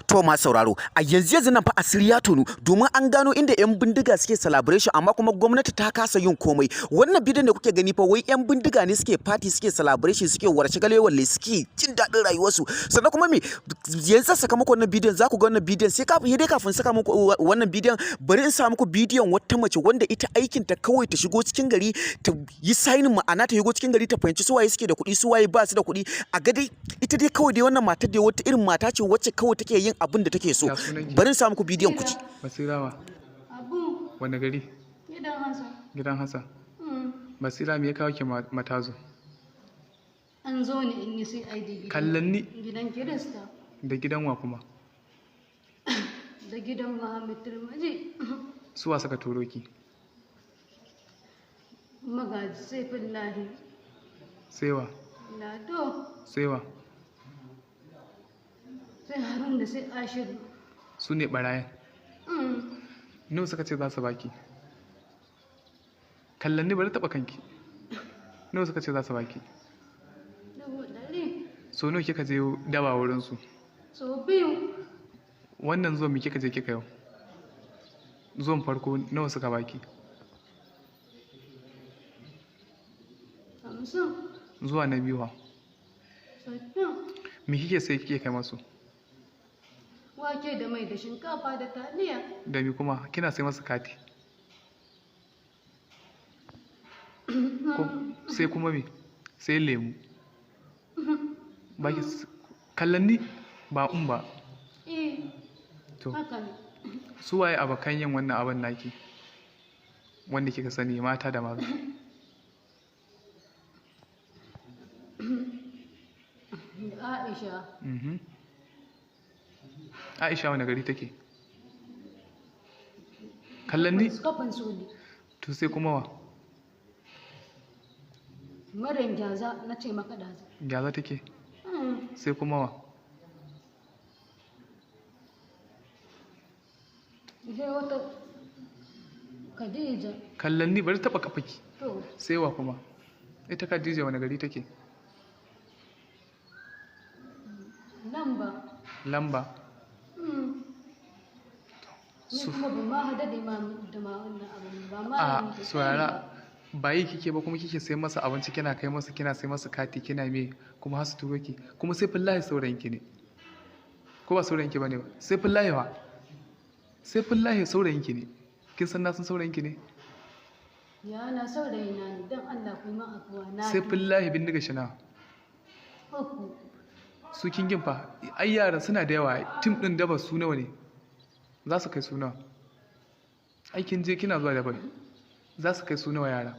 To ma sauraro, a yanzu nan fa asiri ya tonu domin an gano inda 'yan bindiga suke celebration amma kuma gwamnati ta kasa yin komai. Wannan bidiyon da kuke gani fa wai 'yan bindiga ne suke party suke celebration suke warce galewalle suke jin daɗin rayuwarsu. Sannan kuma me yanzu saka muku wannan bidiyon za ku ga wannan bidiyon sai kafin saka muku wannan bidiyon bari in sa muku bidiyon wata mace wanda ita aikin ta kawai ta shigo cikin gari ta yi signing ma'ana ta shigo cikin gari ta fahimci su waye suke da kuɗi su waye ba su da kuɗi a ga dai ita dai kawai dai wannan matar dai wata irin mata ce wacce kawai take yin abin da take so. Bari sa muku bidiyon ku ci. Basirawa. Abu. Wanne gari? Gidan Hassan. Gidan Hassan. Basira me ya kawo ki Matazu? An zo ne in yi sai ID. Kallanni. Gidan Kirista. Da gidan wa kuma? Da gidan Muhammad Turmaji. Suwa suka turo ki? Magaji Saifullahi. Sewa. Lado. Sewa. Sai Harun da sai Ashiru. Su ne barayan. Nawa suka ce za su baki? Kallanni bari taɓa kanki. Nawa suka ce za su baki? 100. So nawa kika je dawa wurin su? So biyu. Wannan zuwan me kika je kika yau? Zuwan farko nawa suka baki? 50. Zuwa na biyu ha? 60. Me kike sai kike kai masu? Wake da mai da shinkafa da taliya. Da me kuma kina sai masu kati? Sai kuma me? Sai lemu. Baki kallanni ba ba. To Haka ne. su waye abokan yin wannan abin naki? Wanda kika sani mata da maza. Aisha. Aisha wani gari take? Kallanni? Kafin soli. To sai kuma wa? Maryam Gyaza na ce maka daza. Gyaza take? Sai kuma wa? Sai wata Khadija. Kallanni bari taɓa kafaki. To. Sai wa kuma? Ita Khadija wani gari take? Lamba. Lamba. Ni kuma ba ma hada da wannan abin ba ma. A saurara ba yi kike ba kuma kike sai masa abinci kina kai masa kina sai masa kati kina me kuma har su turo ki kuma sai fillahi saurayinki ne ko ba saurayinki bane ba sai fillahi wa sai fillahi saurayinki ne kin san na san saurayinki ne Ya na saurayi na ne dan Allah ku ma afuwa na. sai fillahi bindiga shi na Uku. su kin gin fa ai yaran suna da yawa tim din daba su nawa ne za su kai su nawa ai kin je kina zuwa da bai za su kai su nawa yara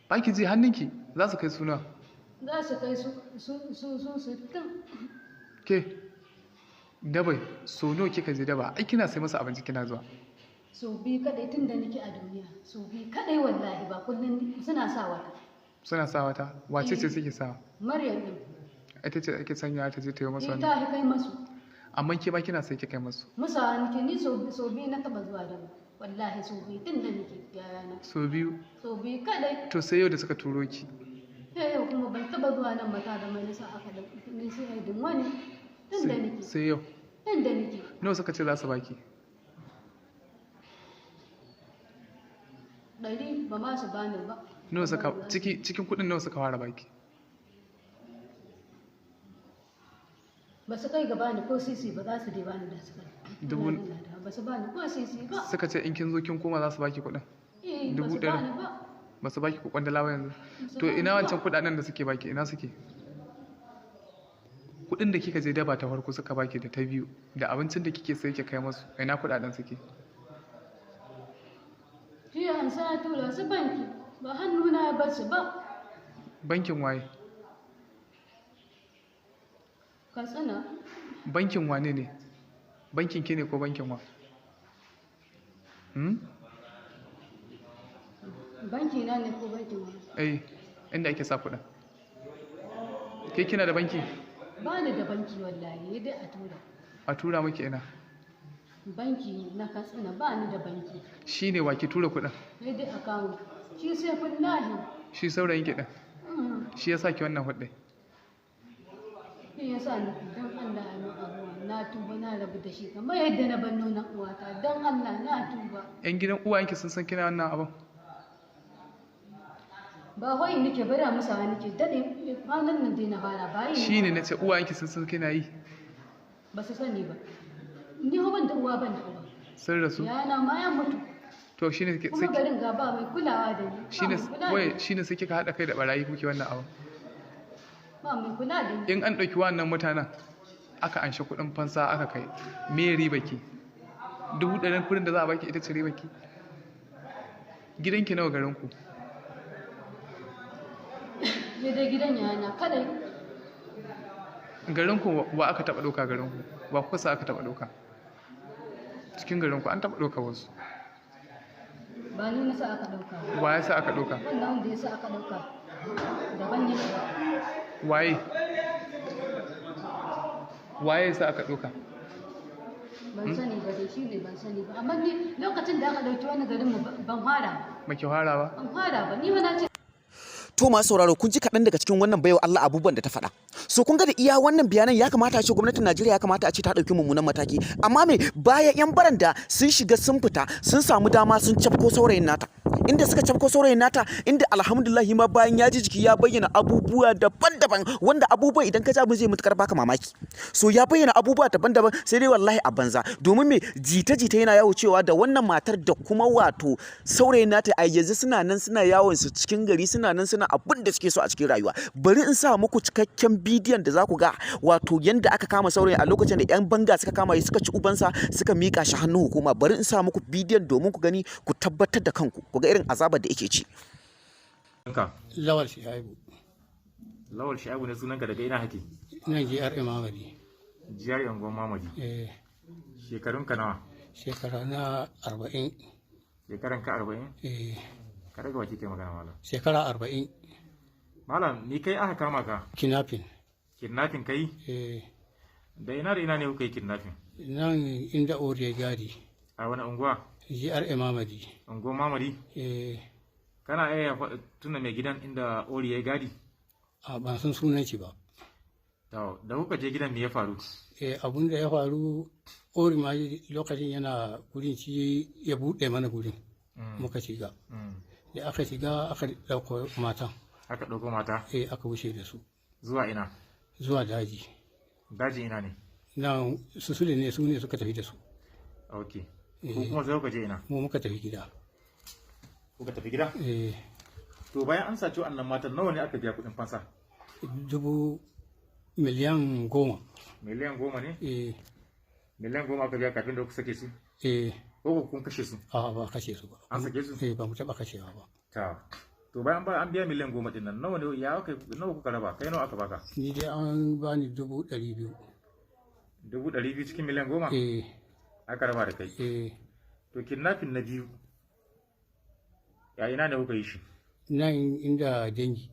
ba ki je hannunki za su kai su nawa Za su kai su 60. ke dabai so nawa kika je daba ai kina sai masa abinci kina zuwa So bi kadai tun da nake a duniya. So bi kadai wallahi ba kullun suna sa wata. suna sa wata wace ce suke sa Maryam din. ita ce ake sanya ta je ta yi masa Ita wannan ta kai masu. amma ke ba kina sai kai masu Musa nake ni so bi na taba zuwa da mu. Wallahi so bi tun da nake yayana. so biyu So bi kadai. to sai yau da suka turo ki Yau kuma ban taba zuwa nan ba ta da mai nisa aka da ni sai ai din wani. Tun da nake. sai yau Tun da nake. nawa suka ce za su baki 100 ba ma su bani ba. nawa suka cikin kudin nawa suka fara baki Ba su kai gaba ni ko sisi ba za su dai bani da su kai. Ba su bani ko sisi ba. suka ce in kin zo kin koma za su baki kudin Ba su bani ba. ba su baki kudin dalawa yanzu to ina wancan kudaden da suke baki ina suke kudin da kika je daba ta farko suka baki da ta biyu da abincin da kike sai ki kai musu ina kudaden suke Shi an sa tura su banki ba hannuna ba su ba. bankin waye Katsina. bankin wane ne bankin ki ne ko bankin wa Banki na ne ko bankin wani? inda ake sa kudin ke kina da banki Ba ni da banki wallahi dai a tura. a tura miki ina Banki na Katsina ba ni da banki. shine wa ki tura kudin Sai dai account. Shi sai kullahi. shi saurayin ki din shi yasa ki wannan hudai. Shi ya sa ni don Allah ya min abuwa na tuba na rabu da shi kamar yadda na banno na uwata don Allah na tuba. Yan gidan uwayenki sun san kina wannan abin? Ba wai nake bara musa nake dade kwanan nan dai na fara bayi. Shine nace uwayenki sun san kina yi. Ba su sani ba. Ni ho ban da uwa ban da uba. Sun rasu? Yana ma ya mutu. To shine Kuma garin ga ba mai kulawa da ni. Shine sai kika hada kai da barayi kuke wannan abin. Ba mai kula da ni. In an ɗauki wannan mutanen aka anshi kuɗin fansa aka kai, me riba ki? 100 kuɗin da za a baki ita ce riba ki? Gidanki nawa garinku? Sai dai gidan yana kadai. Garinku wa aka taɓa ɗauka garinku? Wa kuka sa aka taɓa ɗauka? Cikin garinku an taɓa ɗauka wasu. Ba ni na sa aka ɗauka. Wa ya sa aka ɗauka? Wannan wanda ya sa aka ɗauka daban yake. Waye? Waye ya sa aka ɗauka? Ban sani ba dai shi ne ban sani ba. Amma ni lokacin da aka ɗauki wani garin mu ban fara ba. Baki fara ba? Ban fara ba. Ni ma na ce. To masu sauraro kun ji kaɗan daga cikin wannan baiwa Allah abubuwan da ta faɗa. So kun ga da iya wannan bayanan ya kamata a ce gwamnatin Najeriya ya kamata a ce ta ɗauki mummunan mataki. Amma me bayan 'yan baranda sun shiga sun fita sun samu dama sun cafko saurayin nata. Inda suka cafko saurayin nata inda alhamdulillah ma bayan ya ji jiki ya bayyana abubuwa daban-daban wanda abubuwa idan ka ji abin zai mutukar baka mamaki. So ya bayyana abubuwa daban-daban sai dai wallahi a banza domin me jita-jita yana yawo cewa da wannan matar da kuma wato saurayin nata a yanzu suna nan suna yawon su cikin gari suna nan suna abin da suke so a cikin rayuwa. Bari in sa muku cikakken bidiyon da za ku ga wato yanda aka kama saurayin a lokacin da 'yan banga suka kama shi suka ci ubansa suka mika shi hannun hukuma. Bari in sa muku bidiyon domin ku gani ku tabbatar da kanku ku ga irin azabar da yake ci. Lawal Shaibu. Lawal Shaibu ne sunanka daga ina hake? Ina GRA Mamadi. Jiyar Yangon Mamadi. Shekarunka nawa? Shekara na 40. Shekaranka 40? Ka daga wace kai magana malam? Shekara 40. Malam, ni kai aka kama ka? Kidnapping. Kidnapping kai? Da ina ne kuka yi kidnapping? Nan inda Oriya Gadi. A wani unguwa? GRA Mamadi. Unguwar Mamadi? Kana iya tuna mai gidan inda Oriya Gadi? A ban san sunan shi ba. Da kuka je gidan me ya faru? Abun da ya faru Ori ma lokacin yana gurin shi ya buɗe mana gurin. Muka shiga. Da aka shiga aka ɗauko matan. Aka ɗauko mata? Aka wuce da su. Zuwa ina? Zuwa daji. Daji ina ne? Nan susule ne su ne suka tafi da su. Ok. Ko kuma sai kuka je ina? Mu muka tafi gida. Kuka tafi gida? To bayan an saci wannan matan nawa ne aka biya kuɗin fansa? 10 miliyan 10. Miliyan 10 ne? Miliyan 10 aka biya kafin da ku sake su? Ko kun kashe su? A ba kashe su ba. An sake su? Ba mu taɓa kashewa ba. To bayan an biya miliyan 10 din nan nawa ne nawa kuka raba? Kai nawa aka baka? Ni dai an bani 200,000. 200,000 cikin miliyan 10? Aka raba da kai? To kidnapping na biyu ya ina ne kuka yi shi? Nan inda dangi.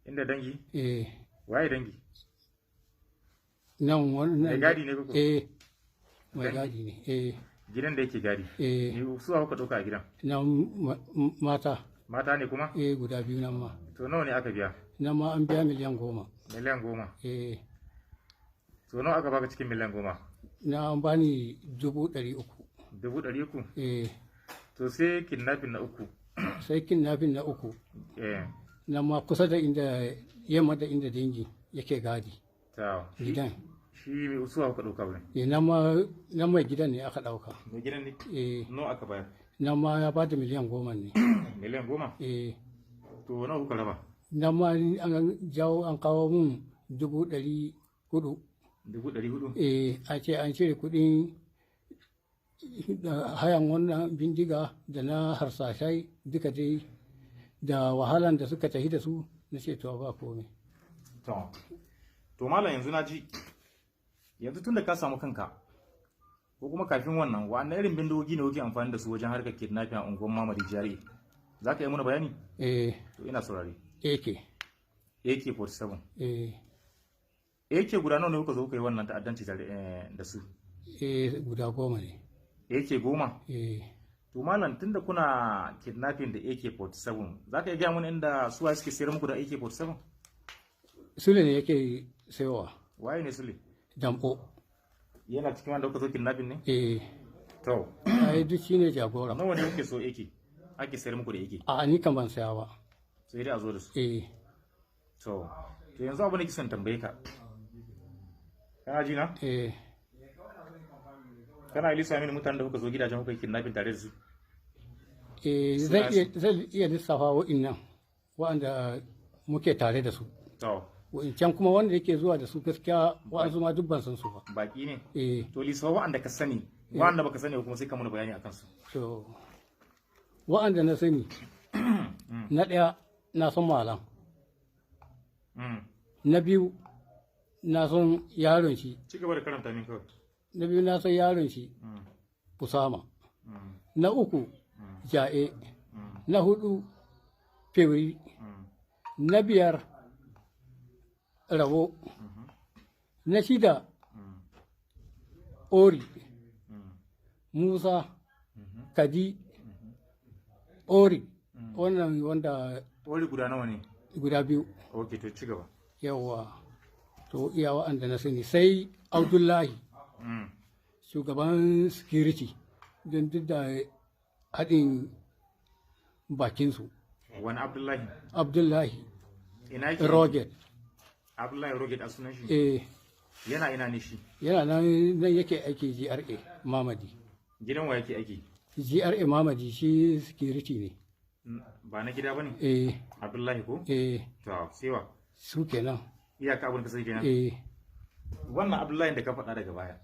Inda dangi? Waye dangi? Nan wannan. Mai gadi ne kuka? Mai gadi ne. Gidan da yake gadi? Su kuka ɗauka a gidan? Nan mata. Mata ne kuma? Guda biyu nan ma. To nawa ne aka biya? Nan ma an biya miliyan 10. Miliyan 10? To nawa aka baka cikin miliyan 10? Na an bani 300,000. 300,000? To sai kidnapping na uku? Sai kidnapping na uku. Nan ma kusa da inda yamma da inda dangi yake gadi. Gidan. Shi su aka ɗauka wurin? Nan mai gidan ne aka ɗauka. Mai gidan ne? Nawa aka bayar? Nan ma ya bada miliyan 10 ne. Miliyan 10? To nawa kuka raba? Nan ma an jawo an kawo mun 400,000. 400,000? A ce an cire kuɗin hayan wannan bindiga da na harsashai duka dai da wahalan da suka tafi da su na ce to ba komai. To malam yanzu na ji yanzu tun da ka samu kanka ko kuma kafin wannan wa'annan irin bindigogi ne kuke amfani da su wajen harkar kidnapping a unguwar Mamadi Jare? Za ka yi mana bayani? To ina saurari. AK-47? AK guda nawa ne kuka zo kuka yi wannan ta'addanci da su? Guda 10 ne. AK 10? to malam tunda kuna kidnapping da AK47 za ka iya gaya mun inda suwa suke sayar muku da AK47? Sule ne yake sayowa. Waye ne Sule? Dambo. Yana cikin wanda kuka zo kidnapping ne? To. Ai duk shine jagora. Nawa ne kuke so ake sayar muku da AK? A ni kan ban saya ba. Sai dai a zo da su. To yanzu abu ne kisan tambaye ka. Kana ji na? Kana lissa mini mutanen da kuka zo gidajen kuka yi kidnapping tare da su? Zai iya lissafa wa'innan wa'anda muke tare da su. Can kuma wanda yake zuwa da su gaskiya wa'azu ma dubban san su ba. Baki ne? To lissafa wa'anda ka sani, wa'anda baka sani kuma sai ka mana bayani akan su. To wa'anda na sani na ɗaya na son malam. Na biyu na son yaron shi. Ci gaba da karanta min kawai. Na biyu na son yaron shi Usama. Na uku Ja'e. Na hudu Fewri. Na biyar Rabo. Na shida Ori. Musa. Kadi. Ori. Wannan wanda Ori guda nawa ne? Guda biyu. Ok, to ci gaba. Yawwa. To iya wa'anda na sani sai Abdullahi. Shugaban security don duk da haɗin bakinsu. Wani Abdullahi? Abdullahi. Ina yake? Roget. Abdullahi Roget a sunan shi? Ina ne shi? Yana nan yake aiki GRA Mamadi. Gidan wa yake aiki? GRA Mamadi shi security ne. Ba na gida ba ne? Abdullahi ko? To, sewa? Su kenan. Iyaka abin ka sai kenan? Wannan Abdullahi da ka faɗa daga baya?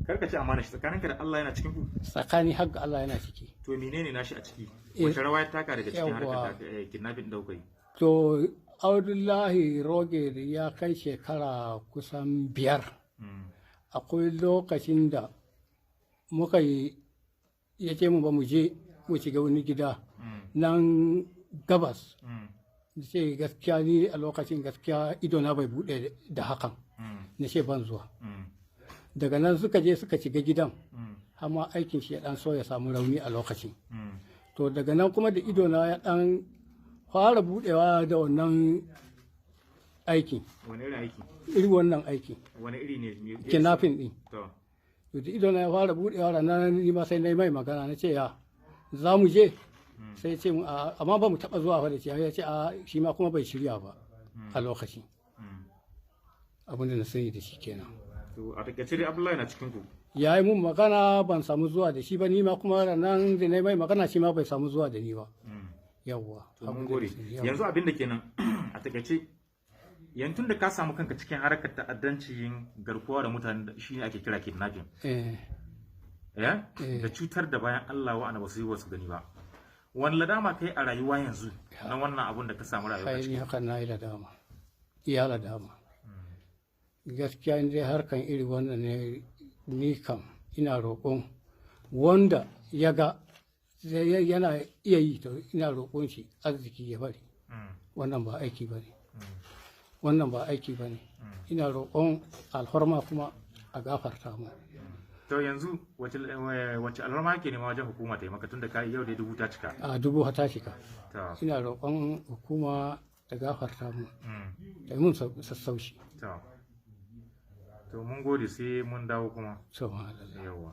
Karka ci amana shi tsakaninka da Allah yana cikin ku? Tsakani har ga Allah yana ciki. To menene nashi a ciki? Wace rawa ya taka daga cikin harkar kidnapping da kuka yi? To Abdullahi Roger ya kai shekara kusan 5. Akwai lokacin da muka yi ya ce mu ba mu je mu shiga wani gida nan gabas. Da ce gaskiya ni a lokacin gaskiya idona bai bude da hakan. Na ce ban zuwa. Daga nan suka je suka shiga gidan. Amma aikin shi ya dan so ya samu rauni a lokacin. To daga nan kuma da idona ya dan fara budewa da wannan aikin. Wani irin aiki? Irin wannan aikin. Wani iri ne? Kidnapping din. To da idona ya fara budewa ranar ni ma sai na mai magana na ce ya za mu je. Sai ce amma ba mu taba zuwa fa da ce ya ce shi ma kuma bai shirya ba a lokacin. Abin da na sani da shi kenan. To a takaice dai Abdullahi na cikin ku? Ya yi mun magana ban samu zuwa da shi ba ni ma kuma nan da na mai magana shi ma bai samu zuwa da ni ba. Yawwa. To mun gode. Yanzu abin da kenan a takaice yantun da ka samu kanka cikin harkar ta'addancin garkuwa da mutane shi ne ake kira kidnapping. Da cutar da bayan Allah wa'anda ba su yi wasu gani ba. Wani ladama kai a rayuwa yanzu na wannan abun da ka samu rayuwa ciki? Ni hakan na yi ladama. Iya ladama. Gaskiya in dai harkan iri wannan ne ni kam ina roƙon wanda ya ga yana iya yi to ina roƙon shi arziki ya bari. Wannan ba aiki ba ne. Wannan ba aiki ba ne. Ina roƙon alhorma kuma a gafarta mu. To yanzu wace alhorma ke nema wajen hukuma ta yi maka tunda kai yau da 1000 ta cika? A 1000 ta cika. Ina roƙon hukuma ta gafarta mu. Da mun sassauci. To mun gode sai mun dawo kuma. Yawa.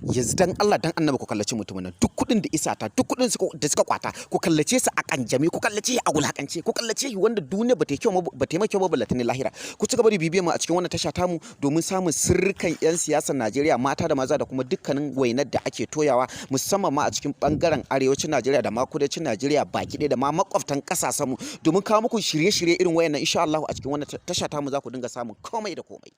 Yanzu dan Allah dan Annabi ku kallace mutumin nan duk kudin da isa ta duk kudin da suka kwata ku kallace su a kanjame ku kallace shi a gulakance ku kallace shi wanda duniya ba ta yi kyau ba ta yi kyau ba ballatin lahira ku ci gaba da bibiyar mu a cikin wannan tasha tamu domin samun sirrukan yan siyasar Najeriya mata da maza da kuma dukkanin wainar da ake toyawa musamman ma a cikin bangaren arewacin Najeriya da ma kudancin Najeriya baki ɗaya da ma makwabtan kasashen mu domin kawo muku shirye-shirye irin wayannan insha Allah a cikin wannan tasha tamu za ku dinga samun komai da komai.